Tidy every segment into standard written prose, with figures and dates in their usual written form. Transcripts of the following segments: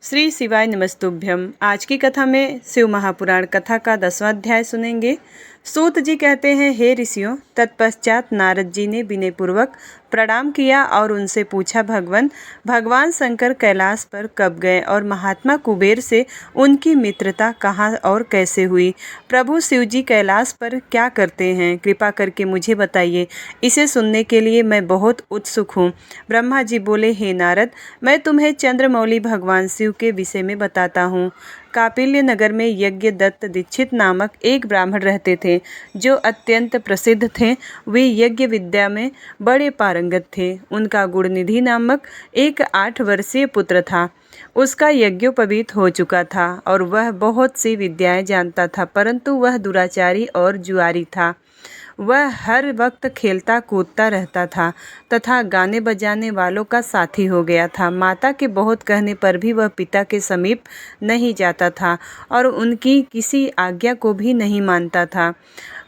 श्री शिवाय नमस्तुभ्यम। आज की कथा में शिव महापुराण कथा का 10वां अध्याय सुनेंगे। सूत जी कहते हैं, हे ऋषियों, तत्पश्चात नारद जी ने विनय पूर्वक प्रणाम किया और उनसे पूछा, भगवान शंकर कैलाश पर कब गए और महात्मा कुबेर से उनकी मित्रता कहाँ और कैसे हुई? प्रभु शिव जी कैलाश पर क्या करते हैं? कृपा करके मुझे बताइए, इसे सुनने के लिए मैं बहुत उत्सुक हूँ। ब्रह्मा जी बोले, हे नारद, मैं तुम्हें चंद्रमौली भगवान शिव के विषय में बताता हूँ। कापिल्य नगर में यज्ञ दत्त दीक्षित नामक एक ब्राह्मण रहते थे, जो अत्यंत प्रसिद्ध थे। वे यज्ञ विद्या में बड़े पारंगत थे। उनका गुणनिधि नामक एक 8 वर्षीय पुत्र था। उसका यज्ञोपवीत हो चुका था और वह बहुत सी विद्याएं जानता था, परंतु वह दुराचारी और जुआरी था। वह हर वक्त खेलता कूदता रहता था तथा गाने बजाने वालों का साथी हो गया था। माता के बहुत कहने पर भी वह पिता के समीप नहीं जाता था और उनकी किसी आज्ञा को भी नहीं मानता था।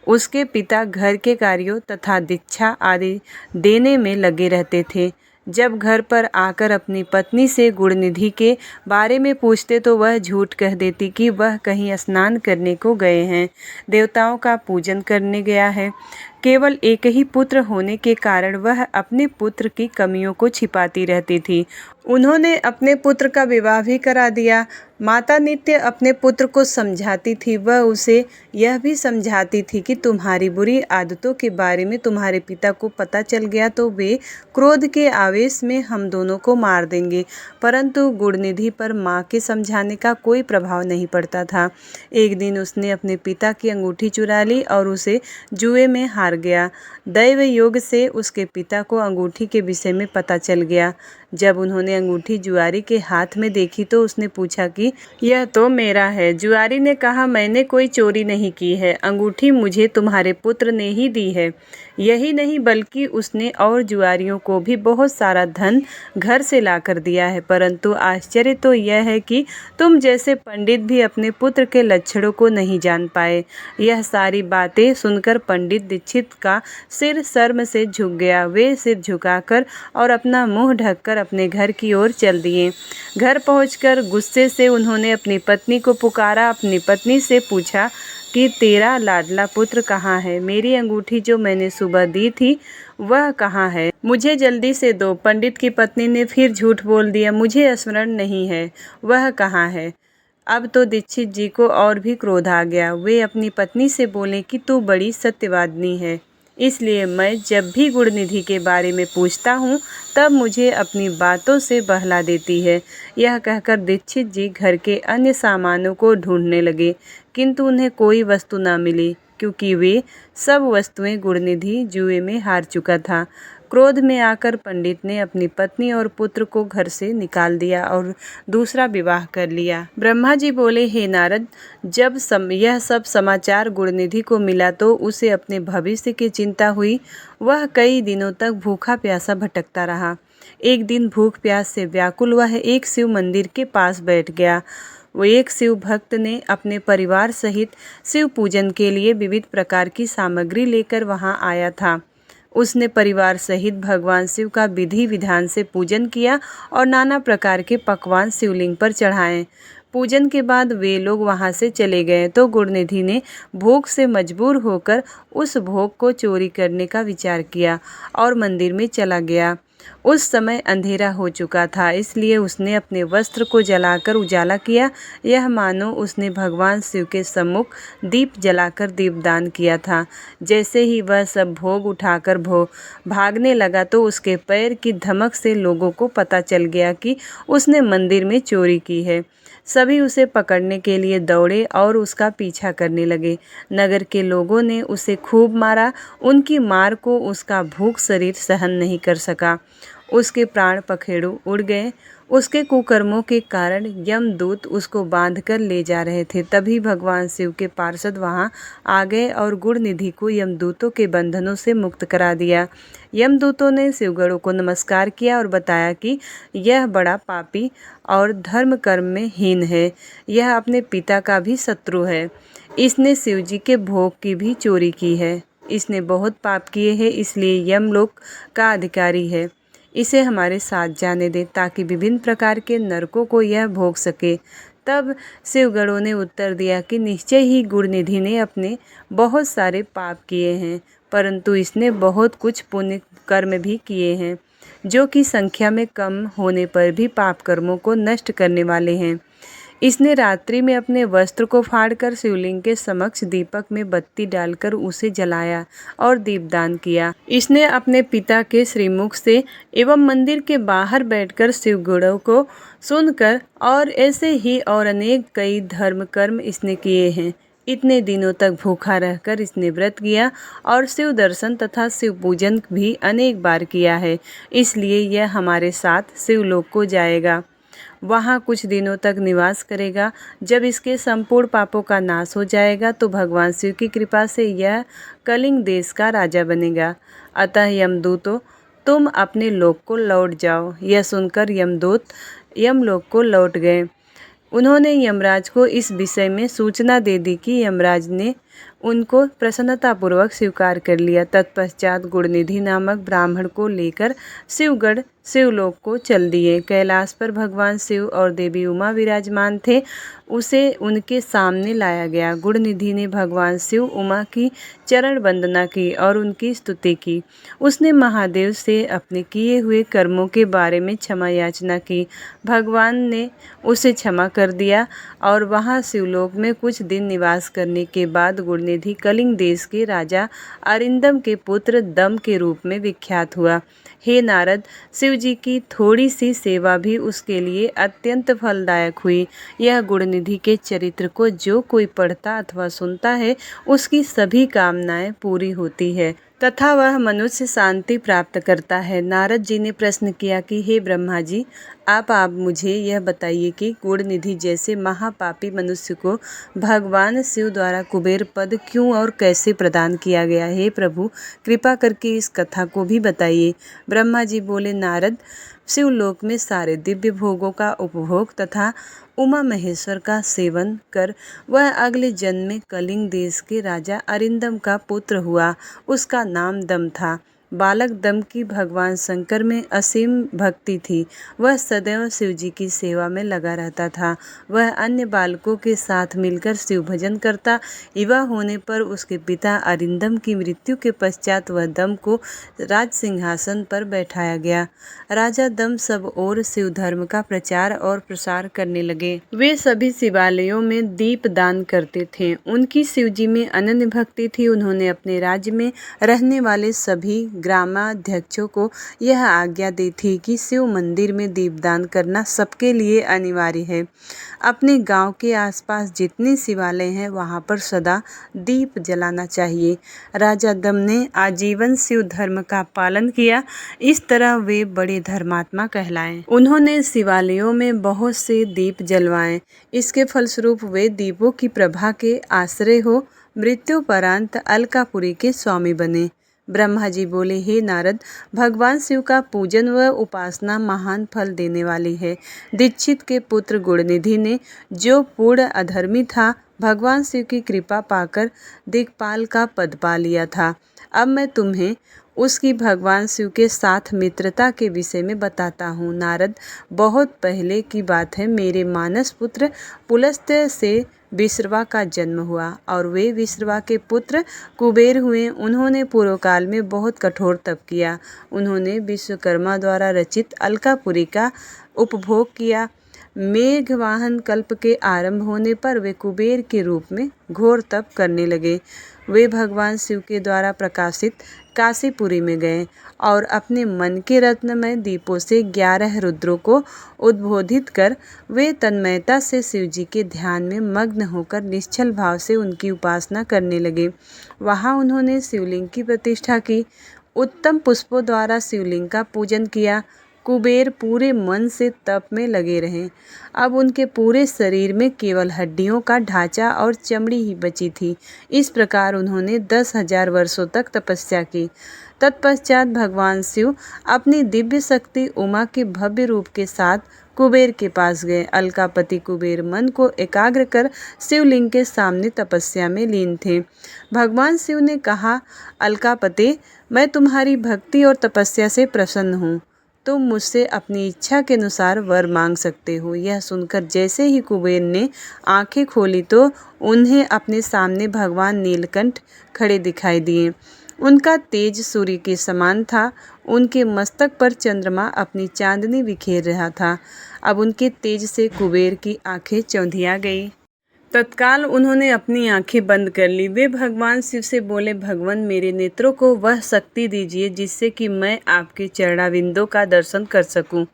उसके पिता घर के कार्यों तथा दीक्षा आदि देने में लगे रहते थे। जब घर पर आकर अपनी पत्नी से गुणनिधि के बारे में पूछते तो वह झूठ कह देती कि वह कहीं स्नान करने को गए हैं, देवताओं का पूजन करने गया है। केवल एक ही पुत्र होने के कारण वह अपने पुत्र की कमियों को छिपाती रहती थी। उन्होंने अपने पुत्र का विवाह भी करा दिया। माता नित्य अपने पुत्र को समझाती थी। वह उसे यह भी समझाती थी कि तुम्हारी बुरी आदतों के बारे में तुम्हारे पिता को पता चल गया तो वे क्रोध के आवेश में हम दोनों को मार देंगे। परंतु गुणनिधि पर माँ के समझाने का कोई प्रभाव नहीं पड़ता था। एक दिन उसने अपने पिता की अंगूठी चुरा ली और उसे जुए में हार गया। दैव योग से उसके पिता को अंगूठी के विषय में पता चल गया। जब उन्होंने अंगूठी जुआरी के हाथ में देखी तो उसने पूछा कि यह तो मेरा है। जुआरी ने कहा, मैंने कोई चोरी नहीं की है, अंगूठी मुझे तुम्हारे पुत्र ने ही दी है। यही नहीं बल्कि उसने और जुआरियों को भी बहुत सारा धन घर से लाकर दिया है। परंतु आश्चर्य तो यह है कि तुम जैसे पंडित भी अपने पुत्र के लक्षणों को नहीं जान पाए। यह सारी बातें सुनकर पंडित दीक्षित का सिर शर्म से झुक गया। वे सिर झुकाकर और अपना मुंह ढककर अपने घर की ओर चल दिए। घर पहुंचकर गुस्से से उन्होंने अपनी पत्नी को पुकारा। अपनी पत्नी से पूछा कि तेरा लाडला पुत्र कहाँ है? मेरी अंगूठी जो मैंने सुबह दी थी वह कहाँ है? मुझे जल्दी से दो। पंडित की पत्नी ने फिर झूठ बोल दिया, मुझे स्मरण नहीं है, वह कहाँ है? अब तो दीक्षित जी को और भी क्रोध आ गया। वे अपनी पत्नी से बोले कि तू बड़ी सत्यवादिनी है, इसलिए मैं जब भी गुणनिधि के बारे में पूछता हूँ तब मुझे अपनी बातों से बहला देती है। यह कहकर दीक्षित जी घर के अन्य सामानों को ढूंढने लगे, किंतु उन्हें कोई वस्तु न मिली, क्योंकि वे सब वस्तुएं गुणनिधि जुए में हार चुका था। क्रोध में आकर पंडित ने अपनी पत्नी और पुत्र को घर से निकाल दिया और दूसरा विवाह कर लिया। ब्रह्मा जी बोले, हे नारद, जब यह सब समाचार गुणनिधि को मिला तो उसे अपने भविष्य की चिंता हुई। वह कई दिनों तक भूखा प्यासा भटकता रहा। एक दिन भूख प्यास से व्याकुल वह एक शिव मंदिर के पास बैठ गया। वो एक शिव भक्त ने अपने परिवार सहित शिव पूजन के लिए विविध प्रकार की सामग्री लेकर वहां आया था। उसने परिवार सहित भगवान शिव का विधि विधान से पूजन किया और नाना प्रकार के पकवान शिवलिंग पर चढ़ाए। पूजन के बाद वे लोग वहां से चले गए तो गुणनिधि ने भूख से मजबूर होकर उस भोग को चोरी करने का विचार किया और मंदिर में चला गया। उस समय अंधेरा हो चुका था, इसलिए उसने अपने वस्त्र को जलाकर उजाला किया। यह मानो उसने भगवान शिव के सम्मुख दीप जलाकर दीपदान किया था। जैसे ही वह सब भोग उठाकर भागने लगा तो उसके पैर की धमक से लोगों को पता चल गया कि उसने मंदिर में चोरी की है। सभी उसे पकड़ने के लिए दौड़े और उसका पीछा करने लगे। नगर के लोगों ने उसे खूब मारा। उनकी मार को उसका भूख शरीर सहन नहीं कर सका। उसके प्राण पखेरु उड़ गए। उसके कुकर्मों के कारण यमदूत उसको बांधकर ले जा रहे थे। तभी भगवान शिव के पार्षद वहां आ गए और गुणनिधि को यमदूतों के बंधनों से मुक्त करा दिया। यमदूतों ने शिवगणों को नमस्कार किया और बताया कि यह बड़ा पापी और धर्म कर्म में हीन है। यह अपने पिता का भी शत्रु है। इसने शिव जी के भोग की भी चोरी की है। इसने बहुत पाप किए हैं, इसलिए यमलोक का अधिकारी है। इसे हमारे साथ जाने दें ताकि विभिन्न प्रकार के नरकों को यह भोग सके। तब शिवगणों ने उत्तर दिया कि निश्चय ही गुणनिधि ने अपने बहुत सारे पाप किए हैं, परंतु इसने बहुत कुछ पुण्य कर्म भी किए हैं जो कि संख्या में कम होने पर भी पाप कर्मों को नष्ट करने वाले हैं। इसने रात्रि में अपने वस्त्र को फाड़कर शिवलिंग के समक्ष दीपक में बत्ती डालकर उसे जलाया और दीपदान किया। इसने अपने पिता के श्रीमुख से एवं मंदिर के बाहर बैठकर शिवगुणों को सुनकर और ऐसे ही और अनेक कई धर्म कर्म इसने किए हैं। इतने दिनों तक भूखा रहकर इसने व्रत किया और शिव दर्शन तथा शिव पूजन भी अनेक बार किया है, इसलिए यह हमारे साथ शिवलोक को जाएगा, वहाँ कुछ दिनों तक निवास करेगा। जब इसके संपूर्ण पापों का नाश हो जाएगा तो भगवान शिव की कृपा से यह कलिंग देश का राजा बनेगा। अतः यमदूतों, तुम अपने लोक को लौट जाओ। यह सुनकर यमदूत यमलोक को लौट गए। उन्होंने यमराज को इस विषय में सूचना दे दी कि यमराज ने उनको प्रसन्नतापूर्वक स्वीकार कर लिया। तत्पश्चात गुणनिधि नामक ब्राह्मण को लेकर शिवगढ़ शिवलोक को चल दिए। कैलाश पर भगवान शिव और देवी उमा विराजमान थे, उसे उनके सामने लाया गया। गुणनिधि ने भगवान शिव उमा की चरण वंदना की और उनकी स्तुति की। उसने महादेव से अपने किए हुए कर्मों के बारे में क्षमा याचना की। भगवान ने उसे क्षमा कर दिया और वहाँ शिवलोक में कुछ दिन निवास करने के बाद गुणनिधि कलिंग देश के राजा अरिंदम के पुत्र दम के रूप में विख्यात हुआ। हे नारद, शिव जी की थोड़ी सी सेवा भी उसके लिए अत्यंत फलदायक हुई। यह गुणनिधि के चरित्र को जो कोई पढ़ता अथवा सुनता है उसकी सभी कामनाएं पूरी होती है तथा वह मनुष्य शांति प्राप्त करता है। नारद जी ने प्रश्न किया कि हे ब्रह्मा जी, आप मुझे यह बताइए कि गुणनिधि जैसे महापापी मनुष्य को भगवान शिव द्वारा कुबेर पद क्यों और कैसे प्रदान किया गया। हे प्रभु, कृपा करके इस कथा को भी बताइए। ब्रह्मा जी बोले, नारद, शिवलोक में सारे दिव्य भोगों का उपभोग तथा उमा महेश्वर का सेवन कर वह अगले जन्म में कलिंग देश के राजा अरिंदम का पुत्र हुआ। उसका नाम दम था। बालक दम की भगवान शंकर में असीम भक्ति थी। वह सदैव शिव जी की सेवा में लगा रहता था। वह अन्य बालकों के साथ मिलकर शिव भजन करता। युवा होने पर उसके पिता अरिंदम की मृत्यु के पश्चात वह दम को राज सिंहासन पर बैठाया गया। राजा दम सब ओर शिव धर्म का प्रचार और प्रसार करने लगे। वे सभी शिवालयों में दीप दान करते थे। उनकी शिव जी में अनन्य भक्ति थी। उन्होंने अपने राज्य में रहने वाले सभी ग्रामाध्यक्षों को यह आज्ञा दी थी कि शिव मंदिर में दीपदान करना सबके लिए अनिवार्य है। अपने गांव के आसपास जितने शिवालय हैं वहां पर सदा दीप जलाना चाहिए। राजा दम ने आजीवन शिव धर्म का पालन किया। इस तरह वे बड़े धर्मात्मा कहलाए। उन्होंने शिवालयों में बहुत से दीप जलवाए। इसके फलस्वरूप वे दीपों की प्रभा के आश्रय हो मृत्युपरांत अलकापुरी के स्वामी बने। ब्रह्मा जी बोले, हे नारद, भगवान शिव का पूजन व उपासना महान फल देने वाली है। दीक्षित के पुत्र गुणनिधि ने, जो पूर्ण अधर्मी था, भगवान शिव की कृपा पाकर दिक्पाल का पद पा लिया था। अब मैं तुम्हें उसकी भगवान शिव के साथ मित्रता के विषय में बताता हूँ। नारद, बहुत पहले की बात है, मेरे मानस पुत्र पुलस्त्य से विश्रवा का जन्म हुआ और वे विश्रवा के पुत्र कुबेर हुए। उन्होंने पूर्व काल में बहुत कठोर तप किया। उन्होंने विश्वकर्मा द्वारा रचित अलकापुरी का उपभोग किया। मेघवाहन कल्प के आरंभ होने पर वे कुबेर के रूप में घोर तप करने लगे। वे भगवान शिव के द्वारा प्रकाशित काशीपुरी में गए और अपने मन के रत्नमय दीपों से 11 रुद्रों को उद्बोधित कर वे तन्मयता से शिव जी के ध्यान में मग्न होकर निश्चल भाव से उनकी उपासना करने लगे। वहाँ उन्होंने शिवलिंग की प्रतिष्ठा की, उत्तम पुष्पों द्वारा शिवलिंग का पूजन किया। कुबेर पूरे मन से तप में लगे रहे। अब उनके पूरे शरीर में केवल हड्डियों का ढांचा और चमड़ी ही बची थी। इस प्रकार उन्होंने 10,000 वर्षों तक तपस्या की। तत्पश्चात भगवान शिव अपनी दिव्य शक्ति उमा के भव्य रूप के साथ कुबेर के पास गए। अलकापति कुबेर मन को एकाग्र कर शिवलिंग के सामने तपस्या में लीन थे। भगवान शिव ने कहा, अलकापते, मैं तुम्हारी भक्ति और तपस्या से प्रसन्न हूँ। तुम मुझसे अपनी इच्छा के अनुसार वर मांग सकते हो। यह सुनकर जैसे ही कुबेर ने आंखें खोली तो उन्हें अपने सामने भगवान नीलकंठ खड़े दिखाई दिए। उनका तेज सूर्य के समान था। उनके मस्तक पर चंद्रमा अपनी चांदनी बिखेर रहा था। अब उनके तेज से कुबेर की आंखें चौंधिया गई। तत्काल उन्होंने अपनी आंखें बंद कर ली। वे भगवान शिव से बोले, भगवान मेरे नेत्रों को वह शक्ति दीजिए जिससे कि मैं आपके चरणाविंदों का दर्शन कर सकूं।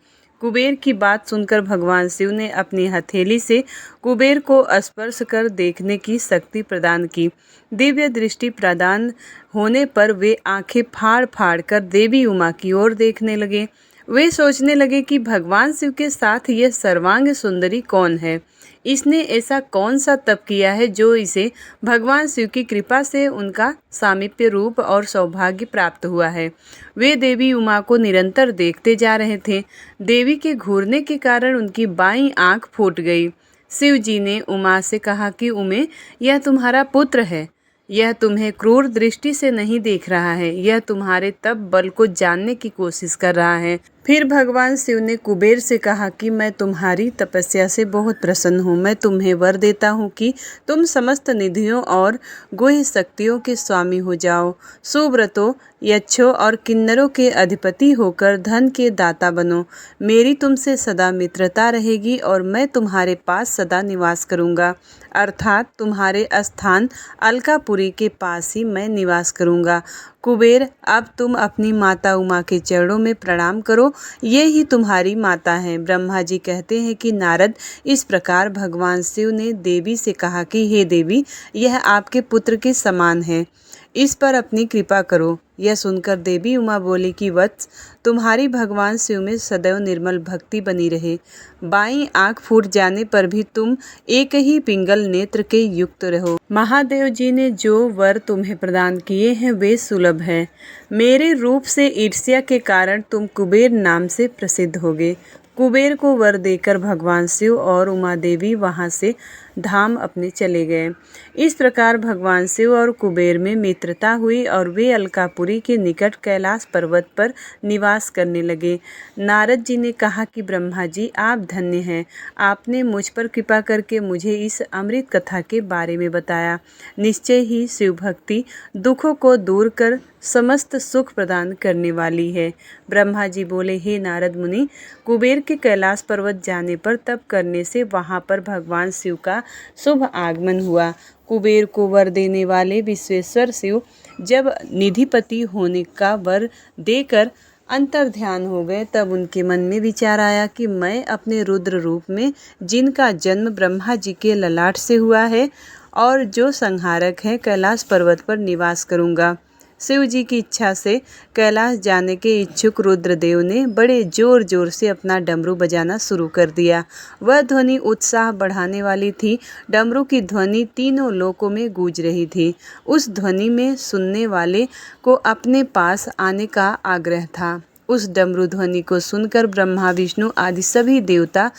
कुबेर की बात सुनकर भगवान शिव ने अपनी हथेली से कुबेर को स्पर्श कर देखने की शक्ति प्रदान की। दिव्य दृष्टि प्रदान होने पर वे आंखें फाड़ फाड़ कर देवी उमा की ओर देखने लगे। वे सोचने लगे कि भगवान शिव के साथ यह सर्वांग सुंदरी कौन है। इसने ऐसा कौन सा तप किया है जो इसे भगवान शिव की कृपा से उनका सामीप्य रूप और सौभाग्य प्राप्त हुआ है। वे देवी उमा को निरंतर देखते जा रहे थे। देवी के घूरने के कारण उनकी बाईं आंख फूट गई। शिव जी ने उमा से कहा कि उमे, यह तुम्हारा पुत्र है। यह तुम्हें क्रूर दृष्टि से नहीं देख रहा है। यह तुम्हारे तप बल को जानने की कोशिश कर रहा है। फिर भगवान शिव ने कुबेर से कहा कि मैं तुम्हारी तपस्या से बहुत प्रसन्न हूँ। मैं तुम्हें वर देता हूँ कि तुम समस्त निधियों और गुह्य शक्तियों के स्वामी हो जाओ। सुव्रतों, यक्षों और किन्नरों के अधिपति होकर धन के दाता बनो। मेरी तुमसे सदा मित्रता रहेगी और मैं तुम्हारे पास सदा निवास करूँगा। अर्थात तुम्हारे स्थान अलकापुरी के पास ही मैं निवास करूँगा। कुबेर, अब तुम अपनी माता उमा के चरणों में प्रणाम करो। ये ही तुम्हारी माता हैं। ब्रह्मा जी कहते हैं कि नारद, इस प्रकार भगवान शिव ने देवी से कहा कि हे देवी, यह आपके पुत्र के समान है, इस पर अपनी कृपा करो। यह सुनकर देवी उमा बोली कि वत्स, तुम्हारी भगवान शिव में सदैव निर्मल भक्ति बनी रहे। बाईं आंख फूट जाने पर भी तुम एक ही पिंगल नेत्र के युक्त रहो। महादेव जी ने जो वर तुम्हें प्रदान किए हैं वे सुलभ हैं। मेरे रूप से ईर्ष्या के कारण तुम कुबेर नाम से प्रसिद्ध होगे। कुबेर को वर देकर भगवान शिव और उमा देवी वहाँ से धाम अपने चले गए। इस प्रकार भगवान शिव और कुबेर में मित्रता हुई और वे अलकापुरी के निकट कैलाश पर्वत पर निवास करने लगे। नारद जी ने कहा कि ब्रह्मा जी, आप धन्य हैं। आपने मुझ पर कृपा करके मुझे इस अमृत कथा के बारे में बताया। निश्चय ही शिव भक्ति दुखों को दूर कर समस्त सुख प्रदान करने वाली है। ब्रह्मा जी बोले, हे नारद मुनि, कुबेर के कैलाश पर्वत जाने पर तप करने से वहाँ पर भगवान शिव का शुभ आगमन हुआ। कुबेर को वर देने वाले विश्वेश्वर शिव जब निधिपति होने का वर देकर अंतर्ध्यान हो गए, तब उनके मन में विचार आया कि मैं अपने रुद्र रूप में, जिनका जन्म ब्रह्मा जी के ललाट से हुआ है और जो संहारक हैं, कैलाश पर्वत पर निवास करूँगा। शिव जी की इच्छा से कैलाश जाने के इच्छुक रुद्रदेव ने बड़े जोर जोर से अपना डमरू बजाना शुरू कर दिया। वह ध्वनि उत्साह बढ़ाने वाली थी। डमरू की ध्वनि तीनों लोकों में गूंज रही थी। उस ध्वनि में सुनने वाले को अपने पास आने का आग्रह था। उस डमरू ध्वनि को सुनकर ब्रह्मा, विष्णु आदि सभी देवता,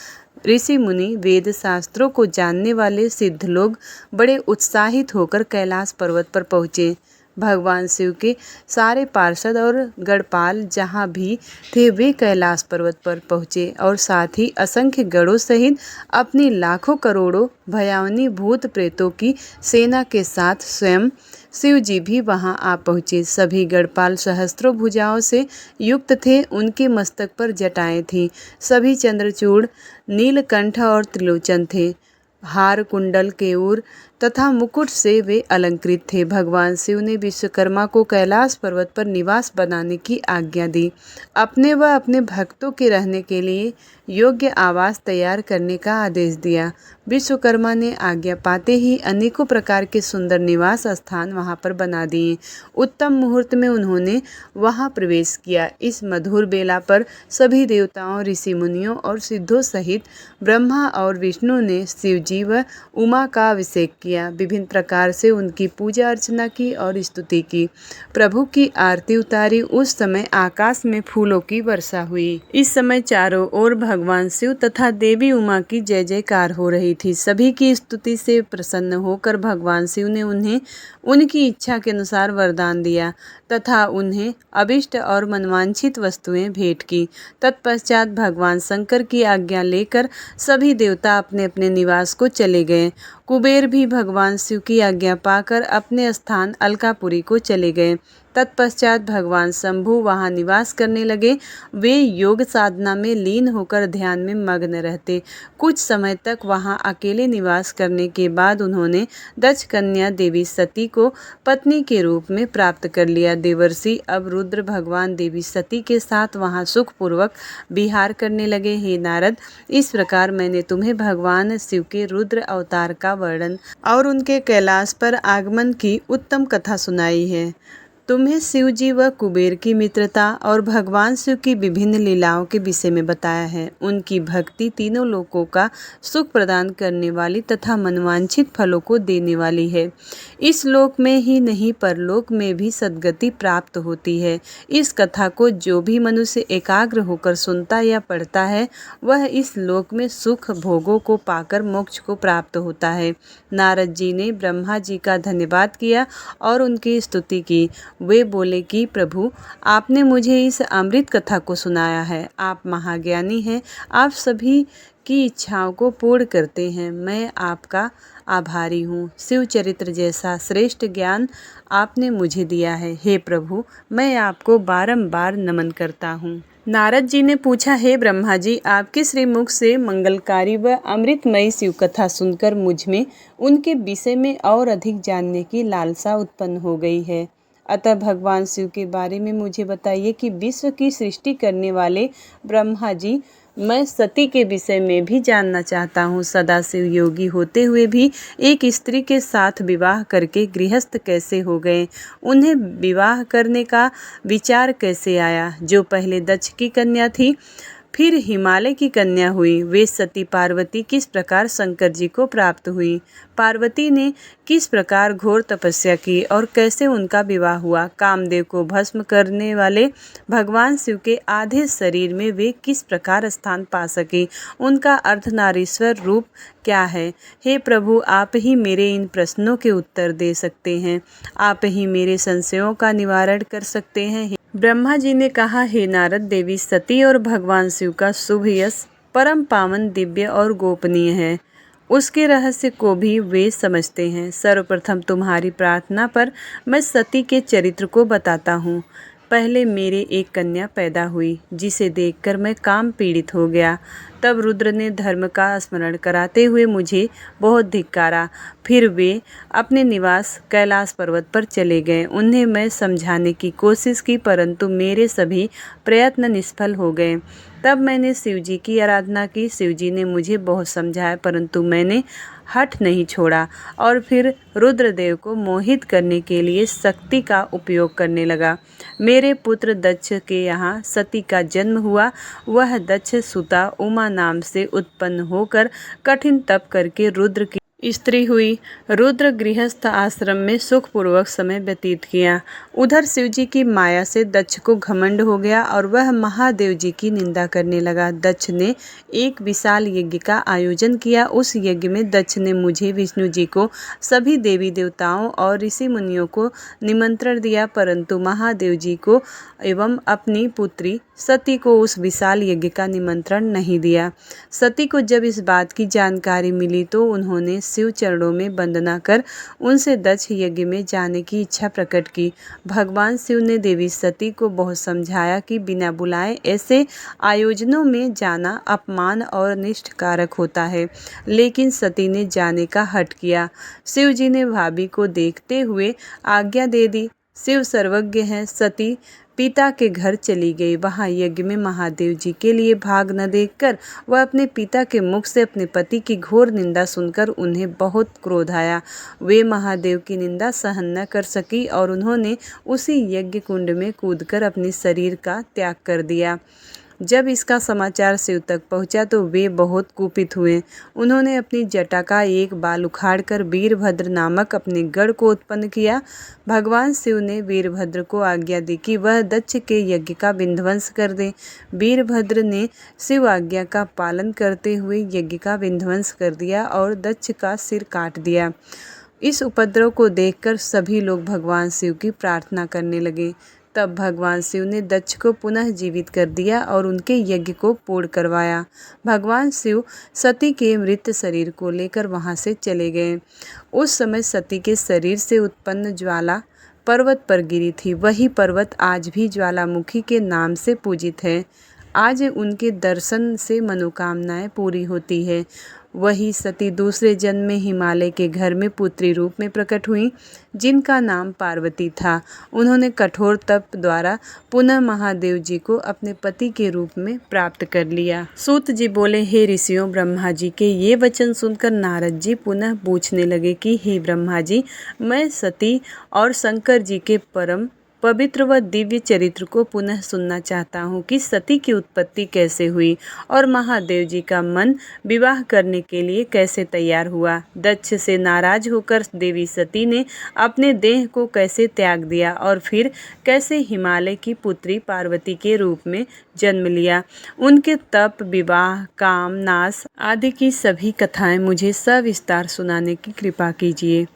ऋषि मुनि, वेद शास्त्रों को जानने वाले सिद्ध लोग बड़े उत्साहित होकर कैलाश पर्वत पर पहुँचे। भगवान शिव के सारे पार्षद और गणपाल जहाँ भी थे वे कैलाश पर्वत पर पहुँचे और साथ ही असंख्य गणों सहित अपनी लाखों करोड़ों भयावनी भूत प्रेतों की सेना के साथ स्वयं शिव जी भी वहां आ पहुँचे। सभी गणपाल सहस्त्रों भुजाओं से युक्त थे। उनके मस्तक पर जटाएं थीं। सभी चंद्रचूड़, नीलकंठ और त्रिलोचन थे। हार, कुंडल, केयूर तथा मुकुट से वे अलंकृत थे। भगवान शिव ने विश्वकर्मा को कैलाश पर्वत पर निवास बनाने की आज्ञा दी। अपने व अपने भक्तों के रहने के लिए योग्य आवास तैयार करने का आदेश दिया। विश्वकर्मा ने आज्ञा पाते ही अनेकों प्रकार के सुंदर निवास स्थान वहां पर बना दिए। उत्तम मुहूर्त में उन्होंने वहां प्रवेश किया। इस मधुर बेला पर सभी देवताओं, ऋषि मुनियों और सिद्धों सहित ब्रह्मा और विष्णु ने शिव जी व उमा का अभिषेक किया। किया, विभिन्न प्रकार से उनकी पूजा अर्चना की और स्तुति की, प्रभु की आरती उतारी। उस समय आकाश में फूलों की वर्षा हुई। इस समय चारों ओर भगवान शिव तथा देवी उमा की जय जयकार हो रही थी। सभी की स्तुति से प्रसन्न होकर भगवान शिव ने उन्हें उनकी इच्छा के अनुसार वरदान दिया तथा उन्हें अभिष्ट और मनवांछित वस्तुएं भेंट की। तत्पश्चात भगवान शंकर की आज्ञा लेकर सभी देवता अपने अपने निवास को चले गए। कुबेर भी भगवान शिव की आज्ञा पाकर अपने स्थान अलकापुरी को चले गए। तत्पश्चात भगवान शंभु वहां निवास करने लगे। वे योग साधना में लीन होकर ध्यान में मग्न रहते। कुछ समय तक वहां अकेले निवास करने के बाद उन्होंने दक्ष कन्या देवी सती को पत्नी के रूप में प्राप्त कर लिया। देवर्षि अब रुद्र भगवान देवी सती के साथ वहां सुखपूर्वक विहार करने लगे। हे नारद, इस प्रकार मैंने तुम्हें भगवान शिव के रुद्र अवतार का वर्णन और उनके कैलाश पर आगमन की उत्तम कथा सुनाई है। तुम्हें शिव जी व कुबेर की मित्रता और भगवान शिव की विभिन्न लीलाओं के विषय में बताया है। उनकी भक्ति तीनों लोकों का सुख प्रदान करने वाली तथा मनवांछित फलों को देने वाली है। इस लोक में ही नहीं परलोक में भी सद्गति प्राप्त होती है। इस कथा को जो भी मनुष्य एकाग्र होकर सुनता या पढ़ता है वह इस लोक में सुख भोगों को पाकर मोक्ष को प्राप्त होता है। नारद जी ने ब्रह्मा जी का धन्यवाद किया और उनकी स्तुति की। वे बोले कि प्रभु, आपने मुझे इस अमृत कथा को सुनाया है। आप महाज्ञानी हैं, आप सभी की इच्छाओं को पूर्ण करते हैं। मैं आपका आभारी हूँ। शिव चरित्र जैसा श्रेष्ठ ज्ञान आपने मुझे दिया है। हे प्रभु, मैं आपको बारंबार नमन करता हूँ। नारद जी ने पूछा, हे ब्रह्मा जी, आपके श्रीमुख से मंगलकारी व अमृतमयी शिव कथा सुनकर मुझ में उनके विषय में और अधिक जानने की लालसा उत्पन्न हो गई है। अतः भगवान शिव के बारे में मुझे बताइए कि विश्व की सृष्टि करने वाले ब्रह्मा जी, मैं सती के विषय में भी जानना चाहता हूँ। सदाशिव योगी होते हुए भी एक स्त्री के साथ विवाह करके गृहस्थ कैसे हो गए? उन्हें विवाह करने का विचार कैसे आया? जो पहले दक्ष की कन्या थी फिर हिमालय की कन्या हुई, वे सती पार्वती किस प्रकार शंकर जी को प्राप्त हुई? पार्वती ने किस प्रकार घोर तपस्या की और कैसे उनका विवाह हुआ? कामदेव को भस्म करने वाले भगवान शिव के आधे शरीर में वे किस प्रकार स्थान पा सके? उनका अर्धनारीश्वर रूप क्या है? हे प्रभु, आप ही मेरे इन प्रश्नों के उत्तर दे सकते हैं। आप ही मेरे संशयों का निवारण कर सकते हैं। ब्रह्मा जी ने कहा, हे नारद, देवी सती और भगवान शिव का शुभ यश परम पावन, दिव्य और गोपनीय है। उसके रहस्य को भी वे समझते हैं। सर्वप्रथम तुम्हारी प्रार्थना पर मैं सती के चरित्र को बताता हूँ। पहले मेरे एक कन्या पैदा हुई जिसे देखकर मैं काम पीड़ित हो गया। तब रुद्र ने धर्म का स्मरण कराते हुए मुझे बहुत धिक्कारा। फिर वे अपने निवास कैलाश पर्वत पर चले गए। उन्हें मैं समझाने की कोशिश की परंतु मेरे सभी प्रयत्न निष्फल हो गए। तब मैंने शिव जी की आराधना की। शिव जी ने मुझे बहुत समझाया परंतु मैंने हठ नहीं छोड़ा और फिर रुद्रदेव को मोहित करने के लिए शक्ति का उपयोग करने लगा। मेरे पुत्र दक्ष के यहाँ सती का जन्म हुआ। वह दक्ष सुता उमा नाम से उत्पन्न होकर कठिन तप करके रुद्र की स्त्री हुई। रुद्र गृहस्थ आश्रम में सुखपूर्वक समय व्यतीत किया। उधर शिवजी की माया से दक्ष को घमंड हो गया और वह महादेव जी की निंदा करने लगा। दक्ष ने एक विशाल यज्ञ का आयोजन किया। उस यज्ञ में दक्ष ने मुझे, विष्णु जी को, सभी देवी देवताओं और ऋषि मुनियों को निमंत्रण दिया परंतु महादेव जी को एवं अपनी पुत्री सती को उस विशाल यज्ञ का निमंत्रण नहीं दिया। सती को जब इस बात की जानकारी मिली तो उन्होंने शिव चरणों में वंदना कर उनसे दक्ष यज्ञ में जाने की इच्छा प्रकट की। भगवान शिव ने देवी सती को बहुत समझाया कि बिना बुलाए ऐसे आयोजनों में जाना अपमान और निष्ठकारक होता है, लेकिन सती ने जाने का हठ किया। शिव जी ने भाभी को देखते हुए आज्ञा दे दी। शिव सर्वज्ञ हैं। सती पिता के घर चली गई। वहाँ यज्ञ में महादेव जी के लिए भाग न देखकर वह अपने पिता के मुख से अपने पति की घोर निंदा सुनकर उन्हें बहुत क्रोध आया। वे महादेव की निंदा सहन न कर सकी और उन्होंने उसी यज्ञ कुंड में कूदकर अपने शरीर का त्याग कर दिया। जब इसका समाचार शिव तक पहुंचा तो वे बहुत कुपित हुए। उन्होंने अपनी जटा का एक बाल उखाड़कर वीरभद्र नामक अपने गढ़ को उत्पन्न किया। भगवान शिव ने वीरभद्र को आज्ञा दी कि वह दक्ष के यज्ञ का विध्वंस कर दे। वीरभद्र ने शिव आज्ञा का पालन करते हुए यज्ञ का विध्वंस कर दिया और दक्ष का सिर काट दिया। इस उपद्रव को देखकर सभी लोग भगवान शिव की प्रार्थना करने लगे। तब भगवान शिव ने दक्ष को पुनः जीवित कर दिया और उनके यज्ञ को पूर्ण करवाया। भगवान शिव सती के मृत शरीर को लेकर वहां से चले गए। उस समय सती के शरीर से उत्पन्न ज्वाला पर्वत पर गिरी थी। वही पर्वत आज भी ज्वालामुखी के नाम से पूजित है। आज उनके दर्शन से मनोकामनाएं पूरी होती है। वही सती दूसरे जन्म में हिमालय के घर में पुत्री रूप में प्रकट हुई, जिनका नाम पार्वती था। उन्होंने कठोर तप द्वारा पुनः महादेव जी को अपने पति के रूप में प्राप्त कर लिया। सूत जी बोले, हे ऋषियों, ब्रह्मा जी के ये वचन सुनकर नारद जी पुनः पूछने लगे कि हे ब्रह्मा जी, मैं सती और शंकर जी के परम पवित्र व दिव्य चरित्र को पुनः सुनना चाहता हूँ कि सती की उत्पत्ति कैसे हुई और महादेव जी का मन विवाह करने के लिए कैसे तैयार हुआ। दक्ष से नाराज होकर देवी सती ने अपने देह को कैसे त्याग दिया और फिर कैसे हिमालय की पुत्री पार्वती के रूप में जन्म लिया। उनके तप, विवाह, काम, नाश आदि की सभी कथाएं मुझे सविस्तार सुनाने की कृपा कीजिए।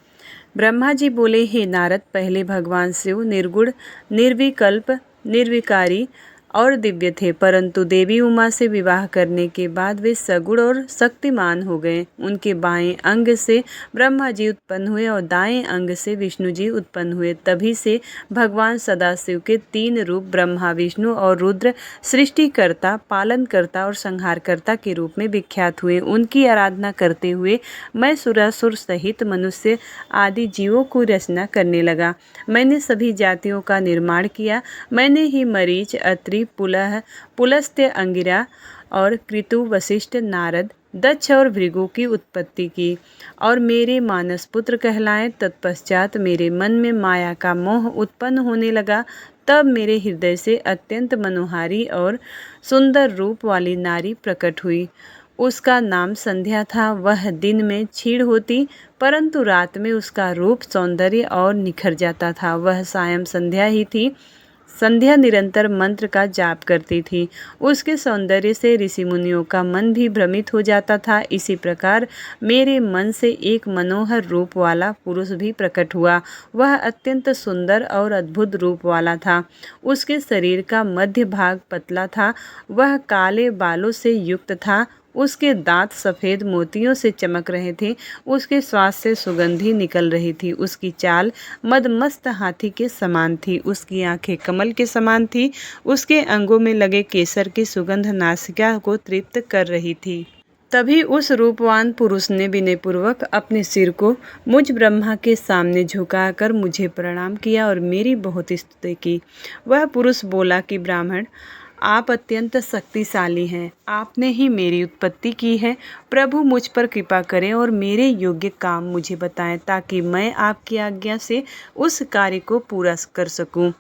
ब्रह्मा जी बोले, हे नारद, पहले भगवान शिव निर्गुण, निर्विकल्प, निर्विकारी और दिव्य थे, परंतु देवी उमा से विवाह करने के बाद वे सगुण और शक्तिमान हो गए। उनके बाएं अंग से ब्रह्मा जी उत्पन्न हुए और दाएं अंग से विष्णु जी उत्पन्न हुए। तभी से भगवान सदाशिव के 3 रूप ब्रह्मा, विष्णु और रुद्र सृष्टिकर्ता, पालनकर्ता और संहारकर्ता के रूप में विख्यात हुए। उनकी आराधना करते हुए मैं सुरासुर सहित मनुष्य आदि जीवों को रचना करने लगा। मैंने सभी जातियों का निर्माण किया। मैंने ही मरीच, अत्रि, पुलस्त्य, अंगिरा और कृतु, वशिष्ठ, नारद, दक्ष और भृगु की उत्पत्ति की और मेरे मानस पुत्र कहलाए। तत्पश्चात मेरे मन में माया का मोह उत्पन्न होने लगा। तब मेरे हृदय से अत्यंत मनोहारी और सुंदर रूप वाली नारी प्रकट हुई। उसका नाम संध्या था। वह दिन में क्षीण होती, परंतु रात में उसका रूप, सौंदर्य और निखर जाता था। वह सायं संध्या ही थी। संध्या निरंतर मंत्र का जाप करती थी। उसके सौंदर्य से ऋषि मुनियों का मन भी भ्रमित हो जाता था। इसी प्रकार मेरे मन से एक मनोहर रूप वाला पुरुष भी प्रकट हुआ। वह अत्यंत सुंदर और अद्भुत रूप वाला था। उसके शरीर का मध्य भाग पतला था। वह काले बालों से युक्त था। उसके दांत सफ़ेद मोतियों से चमक रहे थे। उसके श्वास से सुगंधी निकल रही थी। उसकी चाल मदमस्त हाथी के समान थी। उसकी आंखें कमल के समान थी। उसके अंगों में लगे केसर की सुगंध नासिका को तृप्त कर रही थी। तभी उस रूपवान पुरुष ने विनयपूर्वक अपने सिर को मुझ ब्रह्मा के सामने झुकाकर मुझे प्रणाम किया और मेरी बहुत स्तुति की। वह पुरुष बोला कि ब्राह्मण, आप अत्यंत शक्तिशाली हैं। आपने ही मेरी उत्पत्ति की है। प्रभु मुझ पर कृपा करें और मेरे योग्य काम मुझे बताएं, ताकि मैं आपकी आज्ञा से उस कार्य को पूरा कर सकूं।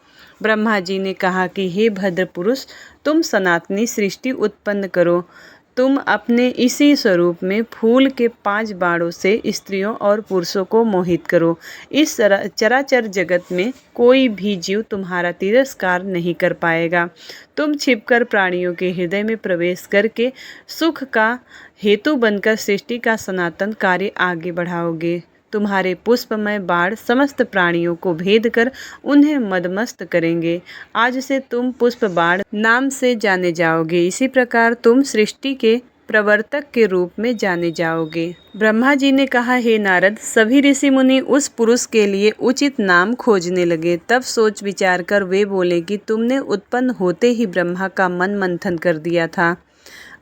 ब्रह्मा जी ने कहा कि हे भद्र पुरुष, तुम सनातनी सृष्टि उत्पन्न करो। तुम अपने इसी स्वरूप में फूल के 5 बाणों से स्त्रियों और पुरुषों को मोहित करो। इस चराचर जगत में कोई भी जीव तुम्हारा तिरस्कार नहीं कर पाएगा। तुम छिपकर प्राणियों के हृदय में प्रवेश करके सुख का हेतु बनकर सृष्टि का सनातन कार्य आगे बढ़ाओगे। तुम्हारे पुष्पमय बाण समस्त प्राणियों को भेद कर उन्हें मदमस्त करेंगे। आज से तुम पुष्प बाण नाम से जाने जाओगे। इसी प्रकार तुम सृष्टि के प्रवर्तक के रूप में जाने जाओगे। ब्रह्मा जी ने कहा, हे नारद, सभी ऋषि मुनि उस पुरुष के लिए उचित नाम खोजने लगे। तब सोच विचार कर वे बोले कि तुमने उत्पन्न होते ही ब्रह्मा का मन मंथन कर दिया था,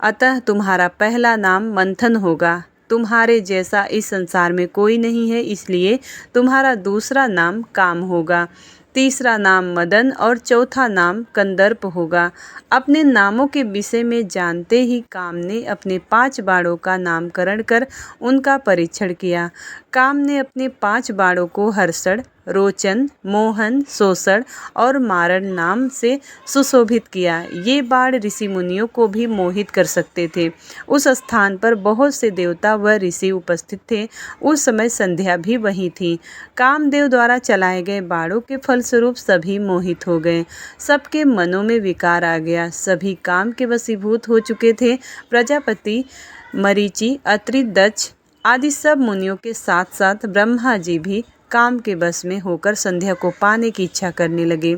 अतः तुम्हारा पहला नाम मंथन होगा। तुम्हारे जैसा इस संसार में कोई नहीं है, इसलिए तुम्हारा दूसरा नाम काम होगा, तीसरा नाम मदन और चौथा नाम कंदर्प होगा। अपने नामों के विषय में जानते ही काम ने अपने 5 बाणों का नामकरण कर उनका परीक्षण किया। काम ने अपने 5 बाणों को हर्षण, रोचन, मोहन, सोसड़ और मारण नाम से सुशोभित किया। ये बाण ऋषि मुनियों को भी मोहित कर सकते थे। उस स्थान पर बहुत से देवता व ऋषि उपस्थित थे। उस समय संध्या भी वहीं थी। कामदेव द्वारा चलाए गए बाणों के फलस्वरूप सभी मोहित हो गए। सबके मनों में विकार आ गया। सभी काम के वशीभूत हो चुके थे। प्रजापति, मरीचि, अत्रि, दक्ष आदि सब मुनियों के साथ साथ ब्रह्मा जी भी काम के बस में होकर संध्या को पाने की इच्छा करने लगे।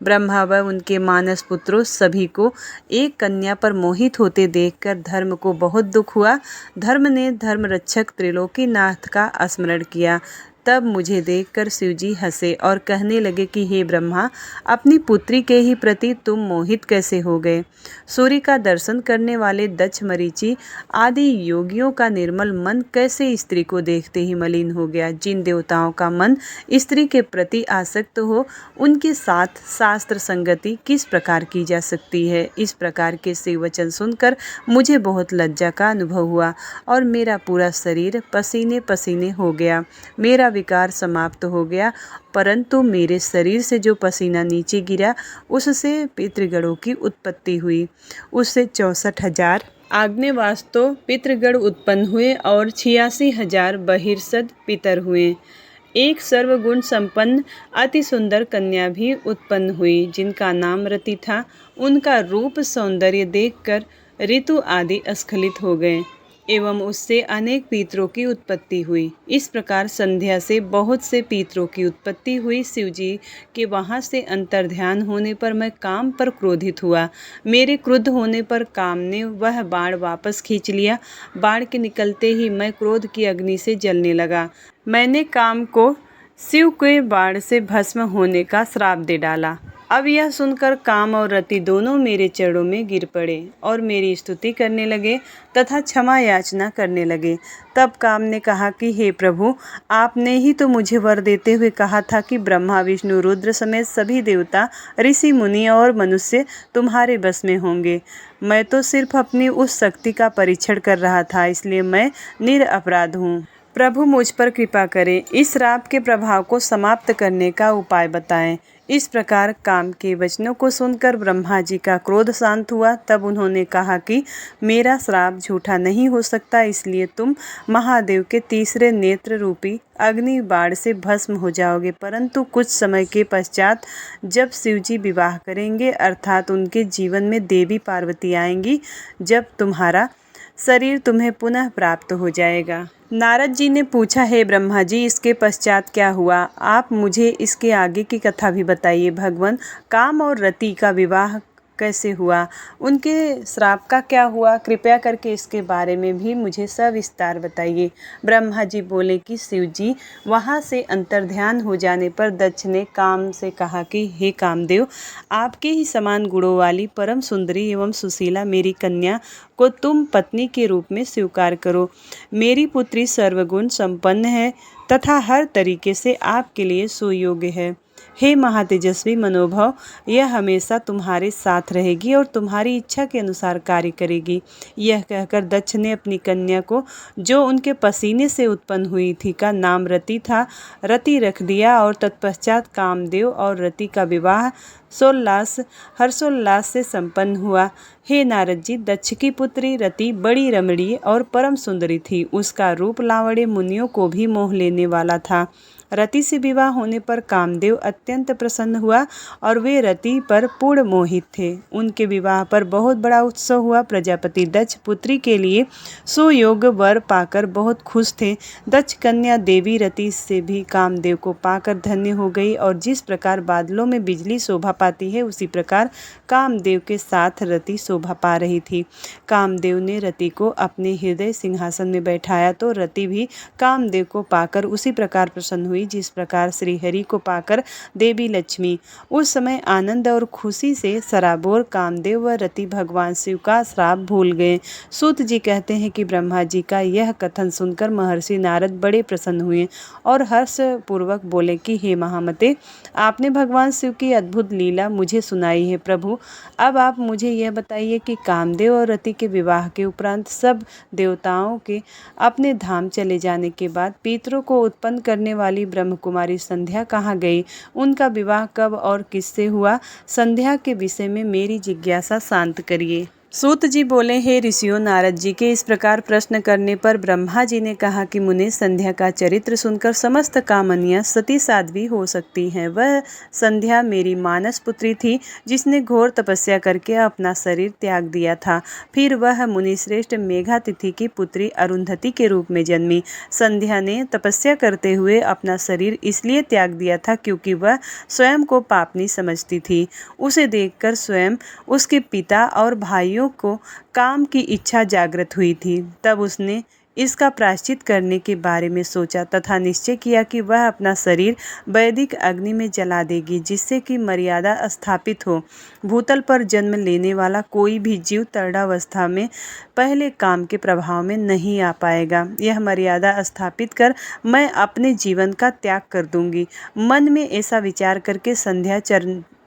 ब्रह्मा व उनके मानस पुत्रों सभी को एक कन्या पर मोहित होते देखकर धर्म को बहुत दुख हुआ। धर्म ने धर्मरक्षक त्रिलोकीनाथ का स्मरण किया। तब मुझे देखकर शिवजी हंसे और कहने लगे कि हे ब्रह्मा, अपनी पुत्री के ही प्रति तुम मोहित कैसे हो गए। सूर्य का दर्शन करने वाले दक्ष, मरीचि आदि योगियों का निर्मल मन कैसे स्त्री को देखते ही मलिन हो गया। जिन देवताओं का मन स्त्री के प्रति आसक्त हो, उनके साथ शास्त्र संगति किस प्रकार की जा सकती है। इस प्रकार के शिव वचन सुनकर मुझे बहुत लज्जा का अनुभव हुआ और मेरा पूरा शरीर पसीने पसीने हो गया। मेरा विकार समाप्त हो गया, परंतु मेरे शरीर से जो पसीना नीचे गिरा उससे पितृगणों की उत्पत्ति हुई। उससे 64,000 आग्नेयवास्तव पितृगण उत्पन्न हुए और 86,000 बहिर्सद पितर हुए। एक सर्वगुण संपन्न अति सुंदर कन्या भी उत्पन्न हुई, जिनका नाम रति था। उनका रूप सौंदर्य देखकर ऋतु आदि स्खलित हो गए एवं उससे अनेक पितरों की उत्पत्ति हुई। इस प्रकार संध्या से बहुत से पितरों की उत्पत्ति हुई। शिवजी के वहाँ से अंतर्ध्यान होने पर मैं काम पर क्रोधित हुआ। मेरे क्रुद्ध होने पर काम ने वह बाण वापस खींच लिया। बाण के निकलते ही मैं क्रोध की अग्नि से जलने लगा। मैंने काम को शिव के बाण से भस्म होने का श्राप दे डाला। अब यह सुनकर काम और रति दोनों मेरे चरणों में गिर पड़े और मेरी स्तुति करने लगे तथा क्षमा याचना करने लगे। तब काम ने कहा कि हे प्रभु, आपने ही तो मुझे वर देते हुए कहा था कि ब्रह्मा, विष्णु, रुद्र समेत सभी देवता, ऋषि, मुनि और मनुष्य तुम्हारे बस में होंगे। मैं तो सिर्फ अपनी उस शक्ति का परीक्षण कर रहा था, इसलिए मैं निरपराध हूँ। प्रभु मुझ पर कृपा करें, इस श्राप के प्रभाव को समाप्त करने का उपाय बताएं। इस प्रकार काम के वचनों को सुनकर ब्रह्मा जी का क्रोध शांत हुआ। तब उन्होंने कहा कि मेरा श्राप झूठा नहीं हो सकता, इसलिए तुम महादेव के तीसरे नेत्र रूपी अग्नि बाण से भस्म हो जाओगे। परंतु कुछ समय के पश्चात जब शिवजी विवाह करेंगे, अर्थात उनके जीवन में देवी पार्वती आएंगी, जब तुम्हारा शरीर तुम्हें पुनः प्राप्त हो जाएगा। नारद जी ने पूछा, हे ब्रह्मा जी, इसके पश्चात क्या हुआ? आप मुझे इसके आगे की कथा भी बताइए। भगवान काम और रति का विवाह कैसे हुआ, उनके श्राप का क्या हुआ, कृपया करके इसके बारे में भी मुझे सविस्तार बताइए। ब्रह्मा जी बोले कि शिव जी वहाँ से अंतर्ध्यान हो जाने पर दक्ष ने काम से कहा कि हे कामदेव, आपके ही समान गुणों वाली परम सुंदरी एवं सुशीला मेरी कन्या को तुम पत्नी के रूप में स्वीकार करो। मेरी पुत्री सर्वगुण संपन्न है तथा हर तरीके से आपके लिए सुयोग्य है। हे महातेजस्वी मनोभव, यह हमेशा तुम्हारे साथ रहेगी और तुम्हारी इच्छा के अनुसार कार्य करेगी। यह कहकर दक्ष ने अपनी कन्या को, जो उनके पसीने से उत्पन्न हुई थी, का नाम रति था, रति रख दिया और तत्पश्चात कामदेव और रति का विवाह हर्षोल्लास से संपन्न हुआ। हे नारद जी, दक्ष की पुत्री रति बड़ी रमणीय और परम सुंदरी थी। उसका रूप लावण्य मुनियों को भी मोह लेने वाला था। रति से विवाह होने पर कामदेव अत्यंत प्रसन्न हुआ और वे रति पर पूर्ण मोहित थे। उनके विवाह पर बहुत बड़ा उत्सव हुआ। प्रजापति दक्ष पुत्री के लिए सुयोग्य वर पाकर बहुत खुश थे। दक्ष कन्या देवी रति से भी कामदेव को पाकर धन्य हो गई और जिस प्रकार बादलों में बिजली शोभा पाती है, उसी प्रकार कामदेव के साथ रति शोभा पा रही थी। कामदेव ने रति को अपने हृदय सिंहासन में बैठाया तो रति भी कामदेव को पाकर उसी प्रकार प्रसन्न हुई जिस प्रकार श्रीहरि को पाकर देवी लक्ष्मी। उस समय आनंद और खुशी से सराबोर कामदेव व रति भगवान शिव का श्राप भूल गए। सूत जी कहते हैं कि ब्रह्मा जी का यह कथन सुनकर महर्षि नारद बड़े प्रसन्न हुए और हर्ष पूर्वक बोले कि हे महामते, आपने भगवान शिव की अद्भुत लीला लीला मुझे सुनाई है। प्रभु, अब आप मुझे यह बताइए कि कामदेव और रति के विवाह के उपरांत सब देवताओं के अपने धाम चले जाने के बाद पितरों को उत्पन्न करने वाली ब्रह्मकुमारी संध्या कहाँ गई? उनका विवाह कब और किससे हुआ? संध्या के विषय में मेरी जिज्ञासा शांत करिए। सूत जी बोले, हे ऋषियों, नारद जी के इस प्रकार प्रश्न करने पर ब्रह्मा जी ने कहा कि मुने, संध्या का चरित्र सुनकर समस्त कामनियाँ सती साध्वी हो सकती हैं। वह संध्या मेरी मानस पुत्री थी, जिसने घोर तपस्या करके अपना शरीर त्याग दिया था। फिर वह मुनिश्रेष्ठ मेघातिथि की पुत्री अरुंधति के रूप में जन्मी। संध्या ने तपस्या करते हुए अपना शरीर इसलिए त्याग दिया था क्योंकि वह स्वयं को पापनी समझती थी। उसे देखकर स्वयं, उसके पिता और भाइयों को काम की इच्छा जागृत हुई थी। तब उसने इसका प्रायश्चित करने के बारे में सोचा तथा निश्चय किया कि वह अपना शरीर वैदिक अग्नि में जला देगी, जिससे कि मर्यादा स्थापित हो। भूतल पर जन्म लेने वाला कोई भी जीव तरणावस्था में पहले काम के प्रभाव में नहीं आ पाएगा। यह मर्यादा स्थापित कर मैं अपने जीवन का त्याग कर दूंगी। मन में ऐसा विचार करके संध्या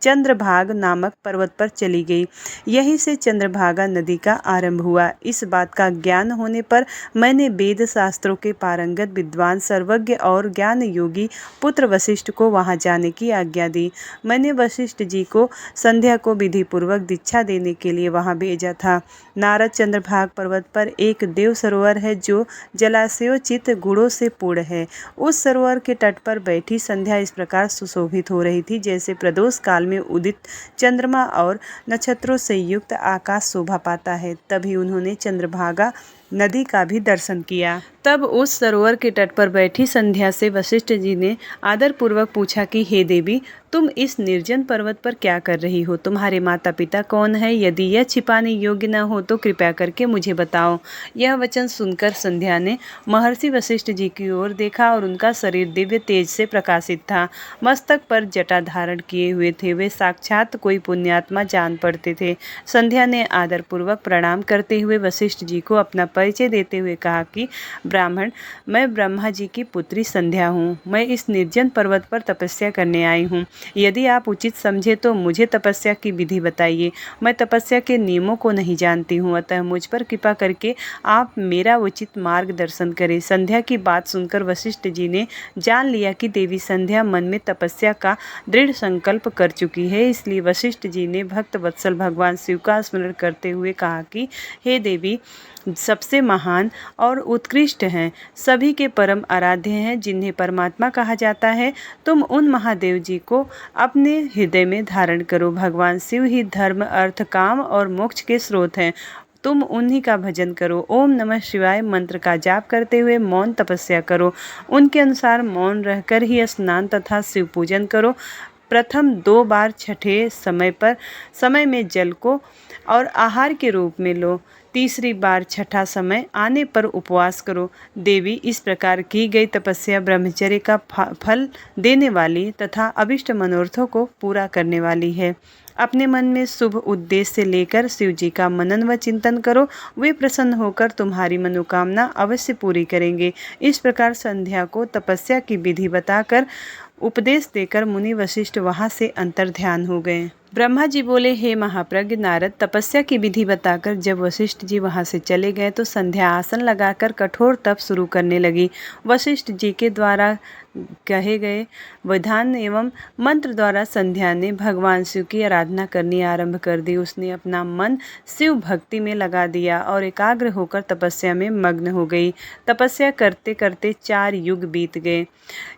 चंद्रभाग नामक पर्वत पर चली गई। यहीं से चंद्रभागा नदी का आरंभ हुआ। इस बात का ज्ञान होने पर मैंने वेद शास्त्रों के पारंगत विद्वान, सर्वज्ञ और ज्ञान योगी पुत्र वशिष्ठ को वहां जाने की आज्ञा दी। मैंने वशिष्ठ जी को संध्या को विधि पूर्वक दीक्षा देने के लिए वहां भेजा था। नारद, चंद्रभाग पर्वत पर एक देव सरोवर है जो जलाशयोचित गुणों से पूर्ण है। उस सरोवर के तट पर बैठी संध्या इस प्रकार सुशोभित हो रही थी जैसे प्रदोष काल में उदित चंद्रमा और नक्षत्रों से युक्त आकाश शोभा पाता है। तभी उन्होंने चंद्रभागा नदी का भी दर्शन किया। तब उस सरोवर के तट पर बैठी संध्या से वशिष्ठ जी ने आदरपूर्वक पूछा कि हे देवी, तुम इस निर्जन पर्वत पर क्या कर रही हो? तुम्हारे माता पिता कौन है? यदि यह छिपाने योग्य न हो तो कृपया करके मुझे बताओ। यह वचन सुनकर संध्या ने महर्षि वशिष्ठ जी की ओर देखा और उनका शरीर दिव्य तेज से प्रकाशित था। मस्तक पर जटा धारण किए हुए थे। वे साक्षात कोई पुण्यात्मा जान पड़ते थे। संध्या ने आदरपूर्वक प्रणाम करते हुए वशिष्ठ जी को अपना परिचय देते हुए कहा कि ब्राह्मण, मैं ब्रह्मा जी की पुत्री संध्या हूँ। मैं इस निर्जन पर्वत पर तपस्या करने आई हूँ। यदि आप उचित समझे तो मुझे तपस्या की विधि बताइए। मैं तपस्या के नियमों को नहीं जानती हूँ, अतः मुझ पर कृपा करके आप मेरा उचित मार्गदर्शन करें। संध्या की बात सुनकर वशिष्ठ जी ने जान लिया कि देवी संध्या मन में तपस्या का दृढ़ संकल्प कर चुकी है। इसलिए वशिष्ठ जी ने भक्त वत्सल भगवान शिव का स्मरण करते हुए कहा कि हे देवी, सबसे महान और उत्कृष्ट हैं, सभी के परम आराध्य हैं, जिन्हें परमात्मा कहा जाता है। तुम उन महादेव जी को अपने हृदय में धारण करो। भगवान शिव ही धर्म, अर्थ, काम और मोक्ष के स्रोत हैं। तुम उन्हीं का भजन करो। ओम नमः शिवाय मंत्र का जाप करते हुए मौन तपस्या करो। उनके अनुसार मौन रहकर ही स्नान तथा शिव पूजन करो। प्रथम 2 बार छठे समय में जल को और आहार के रूप में लो। तीसरी बार छठा समय आने पर उपवास करो। देवी, इस प्रकार की गई तपस्या ब्रह्मचर्य का फल देने वाली तथा अभिष्ट मनोरथों को पूरा करने वाली है। अपने मन में शुभ उद्देश्य से लेकर शिव जी का मनन व चिंतन करो। वे प्रसन्न होकर तुम्हारी मनोकामना अवश्य पूरी करेंगे। इस प्रकार संध्या को तपस्या की विधि बताकर उपदेश देकर मुनि वशिष्ठ वहां से अंतर्ध्यान हो गए। ब्रह्मा जी बोले, हे महाप्रज्ञ नारद, तपस्या की विधि बताकर जब वशिष्ठ जी वहां से चले गए तो संध्या आसन लगाकर कठोर तप शुरू करने लगी। वशिष्ठ जी के द्वारा कहे गए विधान एवं मंत्र द्वारा संध्या ने भगवान शिव की आराधना करनी आरंभ कर दी। उसने अपना मन शिव भक्ति में लगा दिया और एकाग्र होकर तपस्या में मग्न हो गई। तपस्या करते करते 4 युग बीत गए।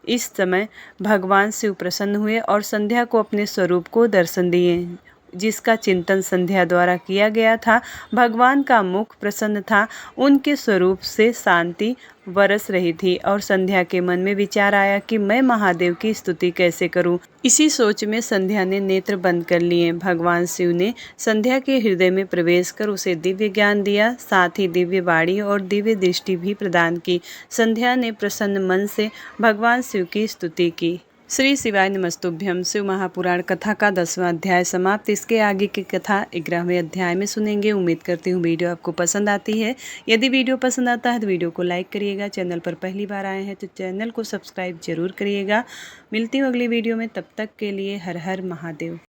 इस समय भगवान शिव प्रसन्न हुए और संध्या को अपने स्वरूप को दर्शन दिए, जिसका चिंतन संध्या द्वारा किया गया था। भगवान का मुख प्रसन्न था, उनके स्वरूप से शांति बरस रही थी और संध्या के मन में विचार आया कि मैं महादेव की स्तुति कैसे करूं। इसी सोच में संध्या ने नेत्र बंद कर लिए। भगवान शिव ने संध्या के हृदय में प्रवेश कर उसे दिव्य ज्ञान दिया, साथ ही दिव्य वाणी और दिव्य दृष्टि भी प्रदान की। संध्या ने प्रसन्न मन से भगवान शिव की स्तुति की। श्री शिवाय नमस्तुभ्यम। शिव महापुराण कथा का 10वां अध्याय समाप्त। इसके आगे की कथा 11वें अध्याय में सुनेंगे। उम्मीद करती हूँ वीडियो आपको पसंद आती है। यदि वीडियो पसंद आता है तो वीडियो को लाइक करिएगा। चैनल पर पहली बार आए हैं तो चैनल को सब्सक्राइब जरूर करिएगा। मिलती हूँ अगली वीडियो में, तब तक के लिए हर हर महादेव।